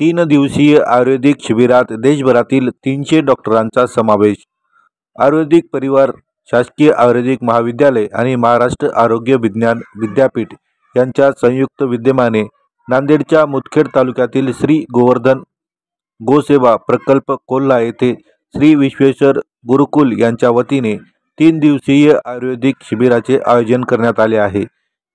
3 दिवसीय आयुर्वेदिक शिबिरात देशभरातील 300 डॉक्टरांचा समावेश। आयुर्वेदिक परिवार, शासकीय आयुर्वेदिक महाविद्यालय आणि महाराष्ट्र आरोग्य विज्ञान विद्यापीठ यांच्या संयुक्त विद्यमाने नांदेडच्या मुदखेड तालुक्यातील श्री गोवर्धन गोसेवा प्रकल्प कोल्हा येथे श्री विश्वेश्वर गुरुकुल यांच्या वतीने 3 दिवसीय आयुर्वेदिक शिबिराचे आयोजन करण्यात आले आहे।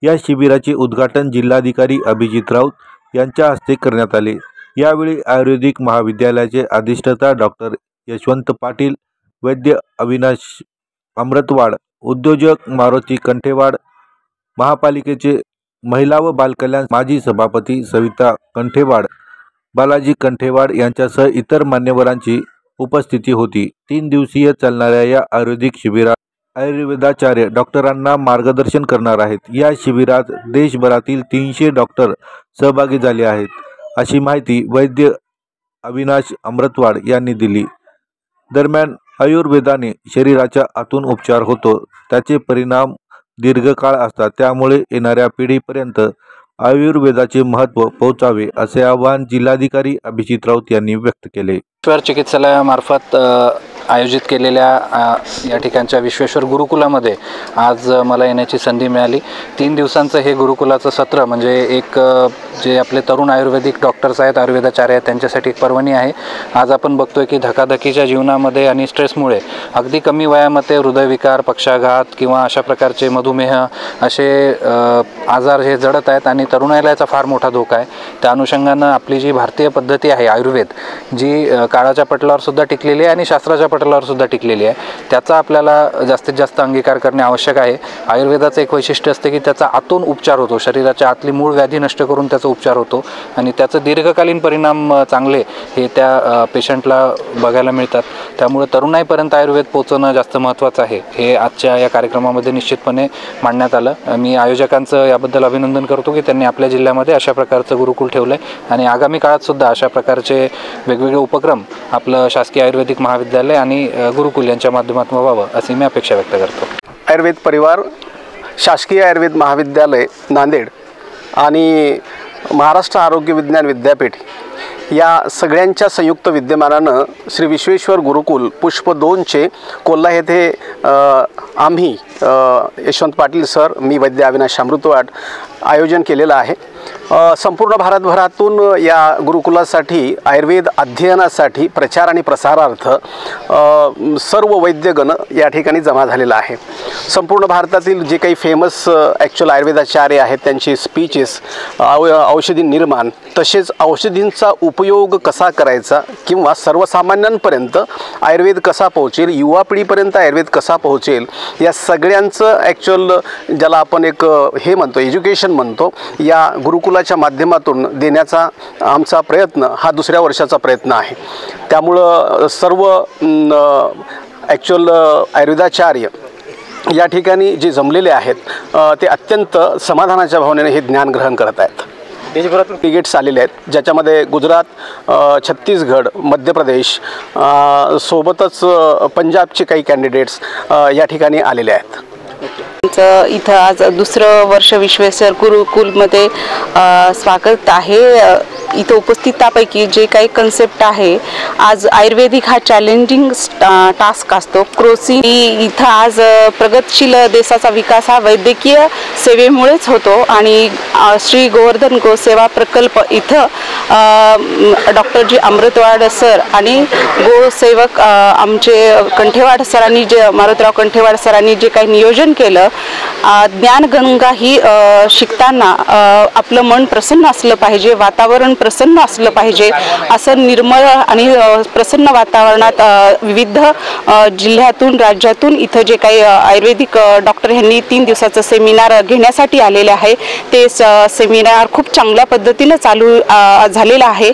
या शिबिराचे उद्घाटन जिल्हाधिकारी अभिजित राऊत यांच्या हस्ते करण्यात आले। यावेळी आयुर्वेदिक महाविद्यालयाचे अधिष्ठाता डॉक्टर यशवंत पाटील, वैद्य अविनाश अमृतवाड, उद्योजक मारुती कंठेवाड, महापालिकेचे महिला व बालकल्याण माजी सभापती सविता कंठेवाड, बालाजी कंठेवाड यांच्यासह इतर मान्यवरांची उपस्थिती होती। 3 दिवसीय चालणाऱ्या या आयुर्वेदिक शिबिरात आयुर्वेदाचार्य डॉक्टरांना मार्गदर्शन करणार आहेत। या शिबिरात देशभरातील 300 डॉक्टर सहभागी झाले आहेत, अशी माहिती वैद्य अविनाश अमृतवाड यांनी दिली। दरम्यान आयुर्वेदाने शरीराच्या आतून उपचार होतो, त्याचे परिणाम दीर्घकाळ असतात, त्यामुळे येणाऱ्या पिढीपर्यंत आयुर्वेदाचे महत्त्व पोहोचावे असे आवाहन जिल्हाधिकारी अभिजित राऊत यांनी व्यक्त केले। चिकित्सालयामार्फत आयोजित केलेल्या या ठिकाणच्या विश्वेश्वर गुरुकुलामध्ये आज मला येण्याची संधी मिळाली। 3 दिवसांचं हे गुरुकुलाचं सत्र म्हणजे एक जे आपले तरुण आयुर्वेदिक डॉक्टर्स आहेत, आयुर्वेदाचार्य आहेत, त्यांच्यासाठी एक पर्वणी आहे। आज आपण बघतोय की धकाधकीच्या जीवनामध्ये आणि स्ट्रेसमुळे अगदी कमी वयामध्ये हृदयविकार, पक्षाघात किंवा अशा प्रकारचे मधुमेह असे आजार हे जडत आहेत आणि तरुणाईला फार मोठा धोका आहे। त्या अनुषंगानं आपली जी भारतीय पद्धती आहे आयुर्वेद, जी काळाच्या पटलावर सुद्धा टिकलेली आहे आणि शास्त्राच्या पटलावर सुद्धा टिकलेली आहे, त्याचा आपल्याला जास्तीत जास्त अंगीकार करणे आवश्यक आहे। आयुर्वेदाचं एक वैशिष्ट्य असते की त्याचा आतून उपचार होतो, शरीराच्या आतली मूळ व्याधी नष्ट करून त्याचा उपचार होतो आणि त्याचे दीर्घकालीन परिणाम चांगले हे त्या पेशंटला बघायला मिळतात। त्यामुळे तरुणाईपर्यंत आयुर्वेद पोहोचणं जास्त महत्त्वाचं आहे, हे आजच्या या कार्यक्रमामध्ये निश्चितपणे मांडण्यात आलं। मी आयोजकांचं याबद्दल अभिनंदन करतो की त्यांनी आपल्या जिल्ह्यामध्ये अशा प्रकारचं गुरुकुल ठेवलं आहे आणि आगामी काळात सुद्धा अशा प्रकारचे वेगवेगळे उपक्रम आपलं शासकीय आयुर्वेदिक महाविद्यालय आणि गुरुकुल यांच्या माध्यमातून व्हावं अशी मी अपेक्षा व्यक्त करतो। आयुर्वेद परिवार, शासकीय आयुर्वेद महाविद्यालय नांदेड आणि महाराष्ट्र आरोग्य विज्ञान विद्यापीठ या सगळ्यांच्या संयुक्त विद्यमानानं श्री विश्वेश्वर गुरुकुल पुष्प 2चे कोल्हा येथे आम्ही यशवंत पाटील सर, मी वैद्य अविनाश अमृतवाड आयोजन केलेलं आहे। संपूर्ण भारतभरातून या गुरुकुलासाठी आयुर्वेद अध्ययनासाठी प्रचार आणि प्रसारार्थ सर्व वैद्यगण या ठिकाणी जमा झालेला आहे। संपूर्ण भारतातील जे काही फेमस ॲक्च्युअल आयुर्वेदाचार्य आहेत त्यांची स्पीचेस, औषधी निर्माण, तसेच औषधींचा उपयोग कसा करायचा किंवा सर्वसामान्यांपर्यंत आयुर्वेद कसा पोहोचेल, युवा पिढीपर्यंत आयुर्वेद कसा पोहोचेल, या सगळ्यांचं ॲक्च्युअल ज्याला आपण एक हे म्हणतो एज्युकेशन म्हणतो, या गुरुकुलाच्या माध्यमातून देण्याचा आमचा प्रयत्न हा 2ऱ्या वर्षाचा प्रयत्न आहे। त्यामुळं सर्व ॲक्च्युअल आयुर्वेदाचार्य या ठिकाणी जे जमलेले आहेत ते अत्यंत समाधानाच्या भावनेने हे ज्ञान ग्रहण करत आहेत। देशभरातून डेलिगेट्स आलेले आहेत, ज्याच्यामध्ये गुजरात, छत्तीसगड, मध्य प्रदेश सोबतच पंजाबचे काही कॅन्डिडेट्स या ठिकाणी आलेले आहेत। इथं आज 2रं वर्ष विश्वेश्वर गुरुकुलमध्ये स्वागत आहे। इथं उपस्थितांपैकी जे काही कन्सेप्ट आहे, आज आयुर्वेदिक हा चॅलेंजिंग टास्क असतो। क्रोसी इथं आज प्रगतशील देशाचा विकास हा वैद्यकीय सेवेमुळेच होतो आणि श्री गोवर्धन गोसेवा प्रकल्प इथं डॉक्टर जी अमृतवाड सर आणि गोसेवक आमचे कंठेवाड सरांनी जे मारुतराव कंठेवाड सरांनी जे काही नियोजन केलं, ज्ञानगंगा ही शिकताना आपलं मन प्रसन्न असलं पाहिजे, वातावरण प्रसन्न असलं पाहिजे, असं निर्मळ आणि प्रसन्न वातावरणात विविध जिल्ह्यातून राज्यातून इथं जे काही आयुर्वेदिक डॉक्टर यांनी 3 दिवसाचं सेमिनार घेण्यासाठी आलेले आहे, ते सेमिनार खूप चांगल्या पद्धतीने चालू झालेलं आहे।